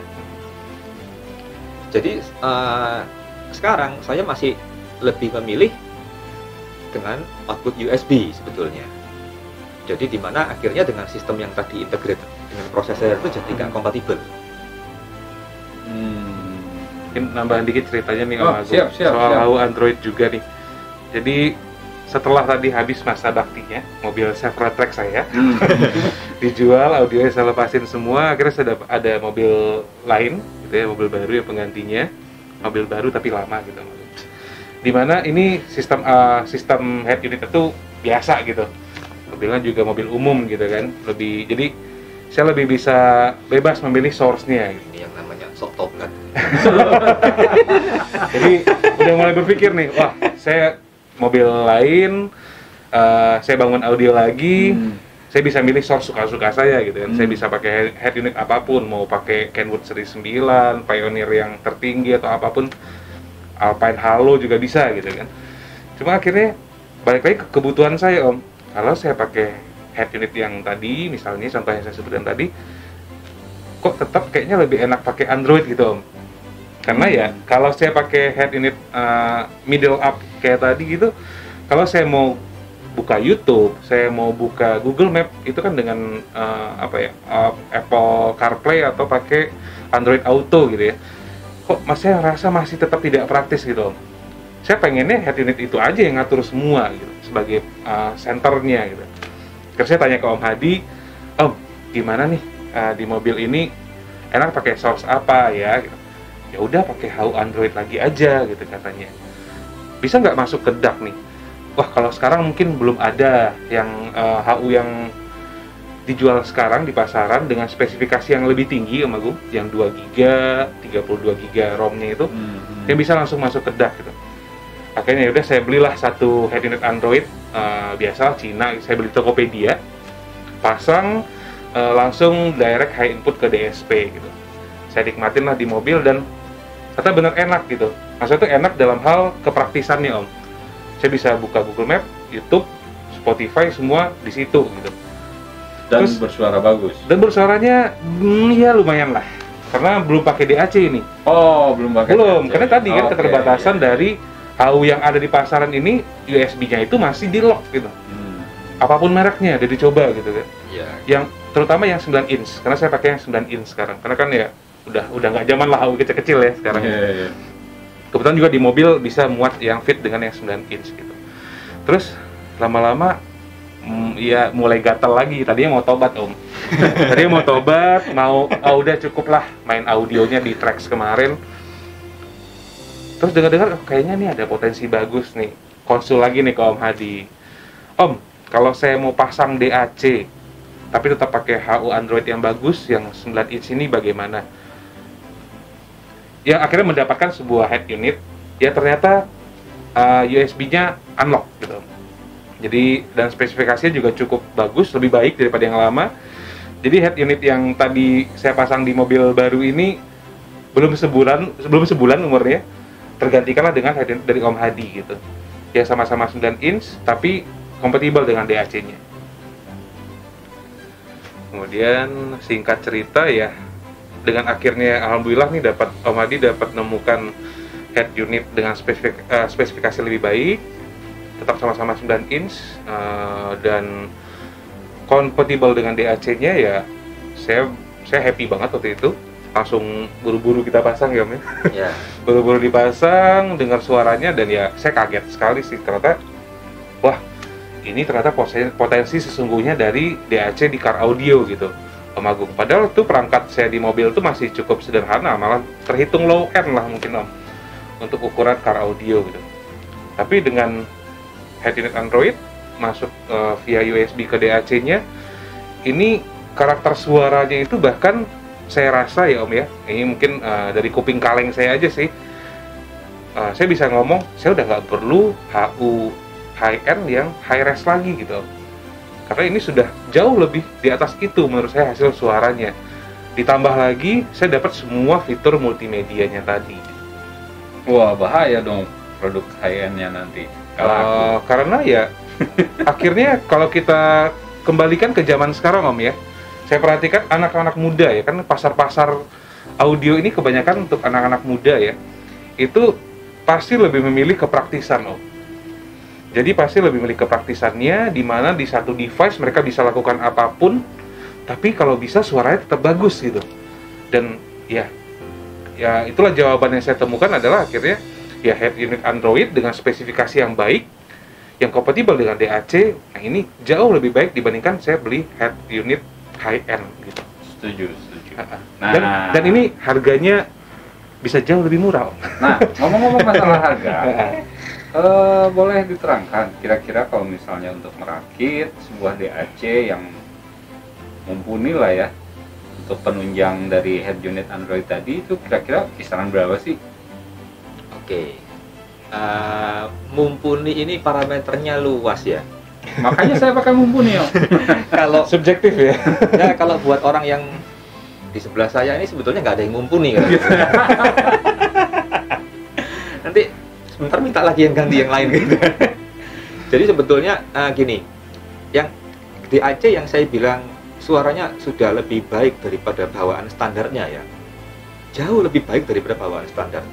Jadi sekarang saya masih lebih memilih dengan output USB sebetulnya. Jadi di mana akhirnya dengan sistem yang tadi integrate dengan prosesor itu jadi nggak kompatibel.
Mungkin nambahan dikit ceritanya nih Om Agung.
Siap.
Soal HU Android juga nih. Jadi setelah tadi habis masa baktinya mobil Chevrolet Trax saya dijual, audionya saya lepasin semua, akhirnya saya ada mobil lain gitu ya, mobil baru yang penggantinya, mobil baru tapi lama gitu. Dimana ini sistem head unit itu biasa gitu, mobilnya juga mobil umum gitu kan, jadi saya lebih bisa bebas memilih source-nya gitu.
Ini yang namanya sok tobat.
Jadi udah mulai berpikir nih, wah saya mobil lain, saya bangun audio lagi, saya bisa milih source suka-suka saya gitu kan. Saya bisa pakai head unit apapun, mau pakai Kenwood seri 9, Pioneer yang tertinggi atau apapun, Alpine Halo juga bisa gitu kan. Cuma akhirnya balik lagi ke kebutuhan saya Om. Kalau saya pakai head unit yang tadi, misalnya contoh yang saya sebutkan tadi, kok tetap kayaknya lebih enak pakai Android gitu Om. Karena ya kalau saya pakai head unit middle up kayak tadi gitu, kalau saya mau buka YouTube, saya mau buka Google Map itu kan dengan Apple CarPlay atau pakai Android Auto gitu ya. Kok saya rasa masih tetap tidak praktis gitu Om. Saya pengennya head unit itu aja yang ngatur semua gitu sebagai senternya gitu. Terus saya tanya ke Om Hadi, Om gimana nih di mobil ini enak pakai source apa ya gitu. Ya udah pakai HU Android lagi aja gitu katanya. Bisa nggak masuk ke DAC nih? Wah kalau sekarang mungkin belum ada yang HU yang dijual sekarang di pasaran dengan spesifikasi yang lebih tinggi Om Agung, yang 2 GB, 32 GB ROM-nya itu, yang bisa langsung masuk ke DAC gitu. Akhirnya udah saya belilah satu head unit Android biasa Cina, saya beli Tokopedia, pasang langsung direct high input ke DSP gitu. Saya nikmatin lah di mobil dan ternyata bener enak gitu. Maksudnya itu enak dalam hal kepraktisannya Om. Saya bisa buka Google Map, YouTube, Spotify semua di situ gitu.
Dan
terus,
bersuara bagus.
Dan bersuaranya ya lumayan lah. Karena belum pakai DAC ini.
Oh, belum pakai.
Belum,
DAC.
karena tadi kan keterbatasan
iya.
dari HU yang ada di pasaran ini, USB-nya itu masih di lock gitu. Apapun mereknya udah dicoba gitu kan.
Iya.
Yang terutama yang 9 inch, karena saya pakai yang 9 inch sekarang. Karena kan ya udah nggak zaman lah HU kecil-kecil ya sekarang.
Iya.
Kebetulan juga di mobil bisa muat yang fit dengan yang 9 inch gitu. Terus lama-lama ya mulai gatal lagi. Tadinya mau tobat Om. Tadi mau tobat, udah cukup lah main audionya di Trax kemarin. Terus dengar-dengar kayaknya nih ada potensi bagus nih. Konsul lagi nih ke Om Hadi. Om, kalau saya mau pasang DAC tapi tetap pakai HU Android yang bagus yang 9 inch ini bagaimana? Ya akhirnya mendapatkan sebuah head unit. Ya ternyata USB-nya unlock gitu. Jadi dan spesifikasinya juga cukup bagus, lebih baik daripada yang lama. Jadi head unit yang tadi saya pasang di mobil baru ini belum sebulan umurnya, tergantikanlah dengan head unit dari Om Hadi gitu. Ya sama-sama 9 inch tapi kompatibel dengan DAC-nya. Kemudian singkat cerita ya, dengan akhirnya alhamdulillah nih Om Hadi dapat menemukan head unit dengan spesifikasi lebih baik, tetap sama-sama 9 inch dan kompatibel dengan DAC-nya ya. Saya happy banget waktu itu. Langsung buru-buru kita pasang ya Om ya.
Ya.
Buru-buru dipasang, dengar suaranya dan ya saya kaget sekali sih ternyata. Wah, ini ternyata potensi sesungguhnya dari DAC di car audio gitu, Om Agung. Padahal tuh perangkat saya di mobil tuh masih cukup sederhana, malah terhitung low end lah mungkin Om untuk ukuran car audio gitu. Tapi dengan head unit Android masuk via USB ke DAC-nya, ini karakter suaranya itu bahkan saya rasa ya Om ya, ini mungkin dari kuping kaleng saya aja sih, saya bisa ngomong saya udah nggak perlu HU high end yang high res lagi gitu, karena ini sudah jauh lebih di atas itu menurut saya hasil suaranya. Ditambah lagi saya dapat semua fitur multimedianya tadi.
Wah, bahaya dong produk high end-nya nanti.
Karena ya akhirnya kalau kita kembalikan ke zaman sekarang Om ya, saya perhatikan anak-anak muda ya, kan pasar-pasar audio ini kebanyakan untuk anak-anak muda ya, itu pasti lebih memilih kepraktisan Om. Jadi pasti lebih memilih kepraktisannya, di mana di satu device mereka bisa lakukan apapun, tapi kalau bisa suaranya tetap bagus gitu. Dan ya itulah jawaban yang saya temukan adalah akhirnya ya head unit Android dengan spesifikasi yang baik, yang kompatibel dengan DAC. Nah ini jauh lebih baik dibandingkan saya beli head unit high end gitu.
Setuju.
Nah, dan ini harganya bisa jauh lebih murah Om.
Nah, ngomong-ngomong masalah harga, boleh diterangkan kira-kira kalau misalnya untuk merakit sebuah DAC yang mumpuni lah ya untuk penunjang dari head unit Android tadi, itu kira-kira kisaran berapa sih?
Oke. Mumpuni ini parameternya luas ya.
Makanya saya pakai mumpuni Om.
Kalau subjektif ya.
Ya kalau buat orang yang di sebelah saya ini sebetulnya nggak ada yang mumpuni kan. Nanti sebentar minta lagi yang ganti yang lain gitu. Jadi sebetulnya gini, yang DAC yang saya bilang suaranya sudah lebih baik daripada bawaan standarnya ya, jauh lebih baik daripada bawaan standar.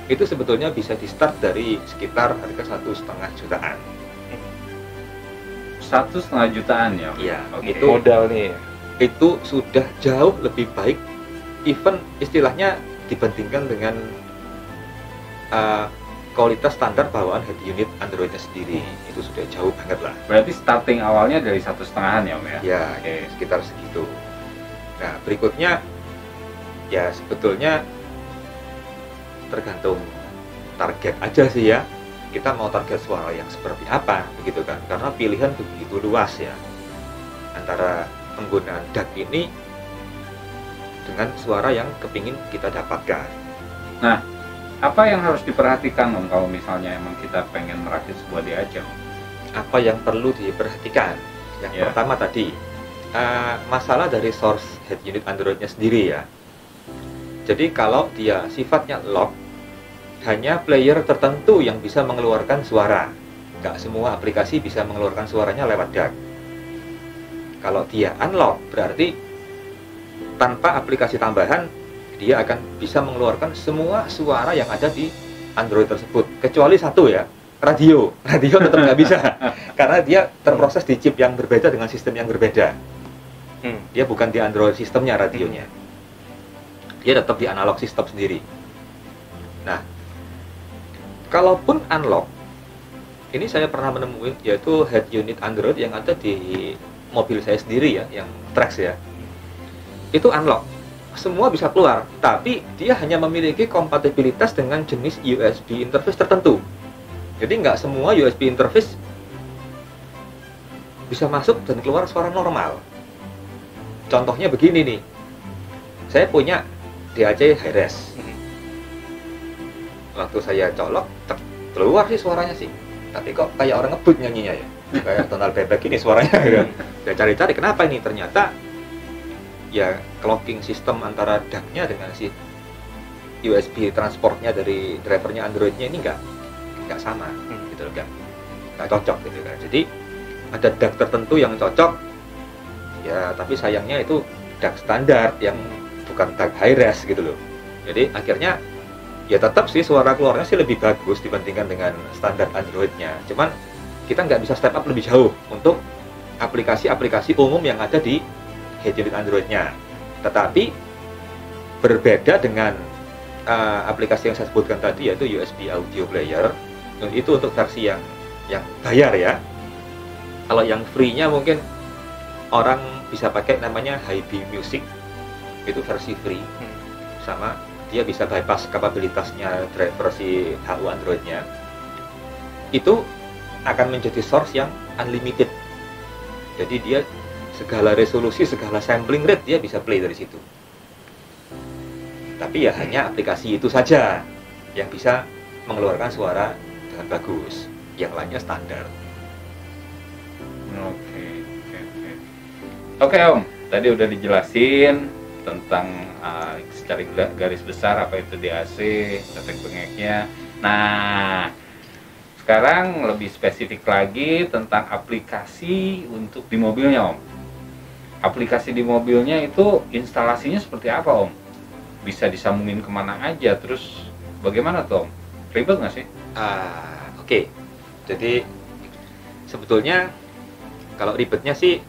Itu sebetulnya bisa di start dari sekitar harga 1,5 jutaan.
1,5 jutaan ya?
Iya,
okay.
itu
modal nih.
Itu sudah jauh lebih baik, even istilahnya dibandingkan dengan kualitas standar bawaan head unit Androidnya sendiri. Itu sudah jauh banget lah.
Berarti starting awalnya dari 1,5 ya Om ya?
Ya, sekitar segitu. Nah berikutnya ya sebetulnya tergantung target aja sih ya. Kita mau target suara yang seperti apa begitu kan, karena pilihan begitu luas ya antara penggunaan DAC ini dengan suara yang kepingin kita dapatkan.
Nah, apa yang harus diperhatikan Om kalau misalnya emang kita pengen merakit sebuah DAC Om?
Apa yang perlu diperhatikan? Yang pertama tadi masalah dari source head unit Androidnya sendiri ya. Jadi kalau dia sifatnya lock, hanya player tertentu yang bisa mengeluarkan suara. Nggak semua aplikasi bisa mengeluarkan suaranya lewat DAC. Kalau dia unlock, berarti tanpa aplikasi tambahan, dia akan bisa mengeluarkan semua suara yang ada di Android tersebut. Kecuali satu ya, radio. Radio tetap nggak bisa. Karena dia terproses di chip yang berbeda dengan sistem yang berbeda. Dia bukan di Android sistemnya radionya. Dia tetap di analog sistem sendiri. Nah, kalaupun unlock, ini saya pernah menemukan yaitu head unit Android yang ada di mobil saya sendiri ya, yang Trax ya. itu unlock, semua bisa keluar, tapi dia hanya memiliki kompatibilitas dengan jenis USB interface tertentu. Jadi nggak semua USB interface bisa masuk dan keluar suara normal. Contohnya begini nih, saya punya DAC Hi-Res. Waktu saya colok, keluar sih suaranya sih, tapi kok kayak orang ngebut nyanyinya ya, kayak Donald Bebek ini suaranya kan. Saya cari-cari kenapa ini, ternyata ya clocking sistem antara DAC-nya dengan si USB transportnya dari drivernya Android-nya ini nggak sama, gitu loh, nggak cocok gitu kan. Jadi ada DAC tertentu yang cocok, ya tapi sayangnya itu DAC standar yang bukan DAC Hi-Res gitu loh. Jadi akhirnya ya tetap sih suara keluarnya sih lebih bagus dibandingkan dengan standar Android-nya. Cuman kita nggak bisa step up lebih jauh untuk aplikasi-aplikasi umum yang ada di head unit Android-nya. Tetapi berbeda dengan aplikasi yang saya sebutkan tadi, yaitu USB audio player. Itu untuk versi yang bayar ya. Kalau yang free-nya mungkin orang bisa pakai namanya HiBi Music, itu versi free, sama dia bisa bypass kapabilitasnya driver si HU Android-nya. Itu akan menjadi source yang unlimited. Jadi dia segala resolusi, segala sampling rate dia bisa play dari situ. Tapi ya hanya aplikasi itu saja yang bisa mengeluarkan suara dengan bagus. Yang lainnya standar.
Oke Om, tadi udah dijelasin tentang secara garis besar apa itu DAC, tetek bengeknya. Nah, sekarang lebih spesifik lagi tentang aplikasi untuk di mobilnya Om. Aplikasi di mobilnya itu instalasinya seperti apa Om? Bisa disambungin kemana aja, terus bagaimana tuh Om? Ribet nggak sih?
Oke. Jadi sebetulnya kalau ribetnya sih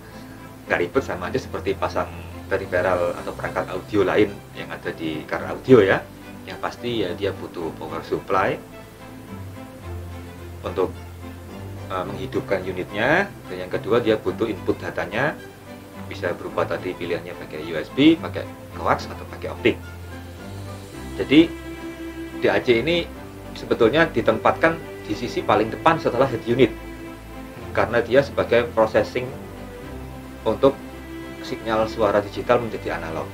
nggak ribet, sama aja seperti pasang peripheral atau perangkat audio lain yang ada di car audio ya. Yang pasti ya dia butuh power supply untuk menghidupkan unitnya, dan yang kedua dia butuh input datanya, bisa berupa tadi pilihannya pakai USB, pakai coax atau pakai optik. Jadi DAC ini sebetulnya ditempatkan di sisi paling depan setelah head unit, karena dia sebagai processing untuk sinyal suara digital menjadi analog.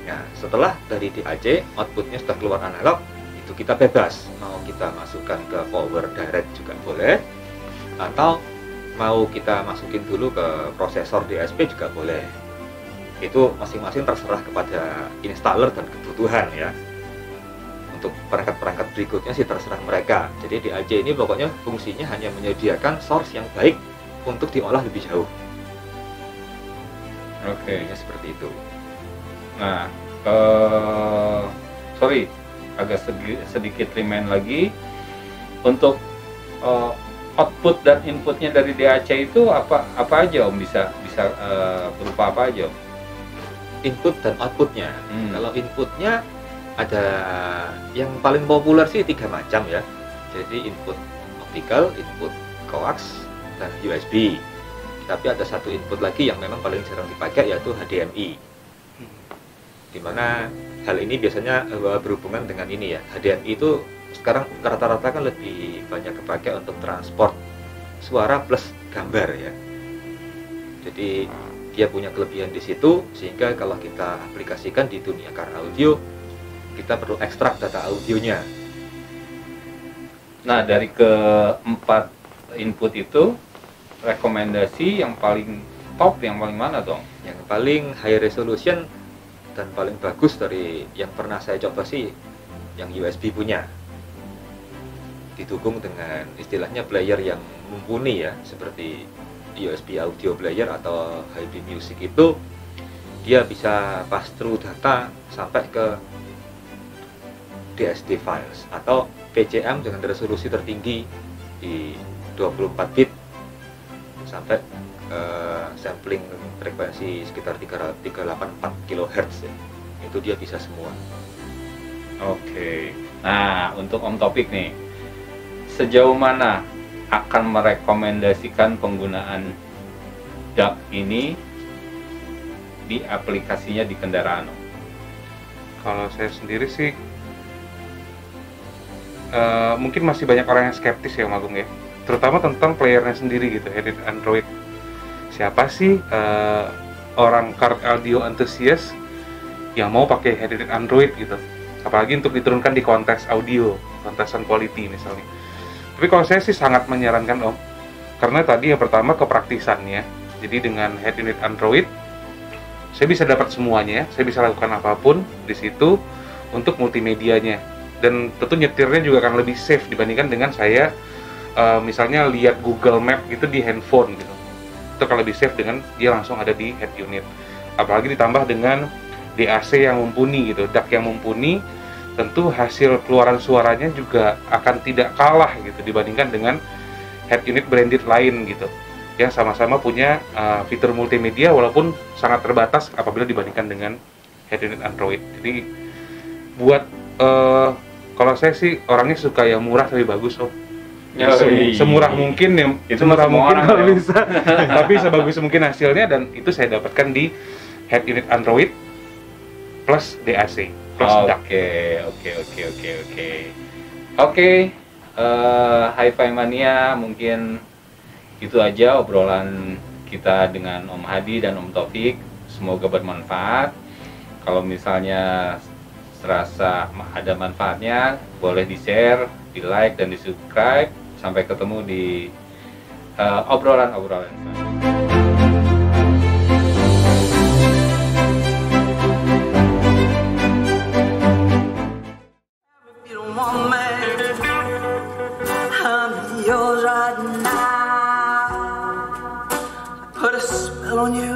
Nah, setelah dari DAC outputnya sudah keluar analog, itu kita bebas, mau kita masukkan ke power direct juga boleh, atau mau kita masukin dulu ke prosesor DSP juga boleh. Itu masing-masing terserah kepada installer dan kebutuhan ya. Untuk perangkat-perangkat berikutnya sih terserah mereka. Jadi DAC ini pokoknya fungsinya hanya menyediakan source yang baik untuk diolah lebih jauh.
Oke,
ya seperti itu.
Nah, sorry, agak sedikit remind lagi untuk output dan inputnya dari DAC itu apa aja Om? Bisa berupa apa aja Om?
Input dan outputnya. Kalau inputnya ada yang paling populer sih 3 macam ya. Jadi input optical, input coax, dan USB. Tapi ada satu input lagi yang memang paling jarang dipakai, yaitu HDMI. Dimana hal ini biasanya berhubungan dengan ini ya. HDMI itu sekarang rata-rata kan lebih banyak kepakai untuk transport suara plus gambar ya. Jadi dia punya kelebihan di situ, sehingga kalau kita aplikasikan di dunia car audio, kita perlu ekstrak data audionya.
Nah, dari keempat input itu, rekomendasi yang paling top, yang paling mana dong?
Yang paling high resolution dan paling bagus dari yang pernah saya coba sih yang USB punya, didukung dengan istilahnya player yang mumpuni ya, seperti USB audio player atau HiBi Music. Itu dia bisa pass through data sampai ke DSD files atau PCM dengan resolusi tertinggi di 24 bit sampai sampling frekuensi sekitar 384 kHz ya. Itu dia bisa semua.
Oke. Nah, untuk Om Topik nih, sejauh mana akan merekomendasikan penggunaan DAC ini di aplikasinya di kendaraan Om?
Kalau saya sendiri sih mungkin masih banyak orang yang skeptis ya Om Agung ya, terutama tentang playernya sendiri gitu, head-unit Android. Siapa sih orang car audio enthusiast yang mau pakai head-unit Android gitu, apalagi untuk diturunkan di kontes audio, kontes sound quality misalnya. Tapi kalau saya sih sangat menyarankan Om, karena tadi yang pertama kepraktisannya. Jadi dengan head-unit Android saya bisa dapat semuanya, saya bisa lakukan apapun di situ untuk multimedianya, dan tentu nyetirnya juga akan lebih safe dibandingkan dengan saya misalnya lihat Google Map gitu di handphone gitu. Itu akan lebih safe dengan dia langsung ada di head unit. Apalagi ditambah dengan DAC yang mumpuni gitu, DAC yang mumpuni, tentu hasil keluaran suaranya juga akan tidak kalah gitu dibandingkan dengan head unit branded lain gitu, yang sama-sama punya fitur multimedia walaupun sangat terbatas apabila dibandingkan dengan head unit Android. Jadi buat kalau saya sih orangnya suka yang murah tapi bagus Om. Semurah mungkin ya,
itu
semurah mungkin kalau
ya.
bisa. Tapi sebagus mungkin hasilnya, dan itu saya dapatkan di head unit Android plus DAC plus DAC.
Oke, Hi-Fi Mania, mungkin itu aja obrolan kita dengan Om Hadi dan Om Taufik. Semoga bermanfaat. Kalau misalnya serasa ada manfaatnya, boleh di-share, di-like, dan di-subscribe. Sampai ketemu di obrolan-obrolan
on you.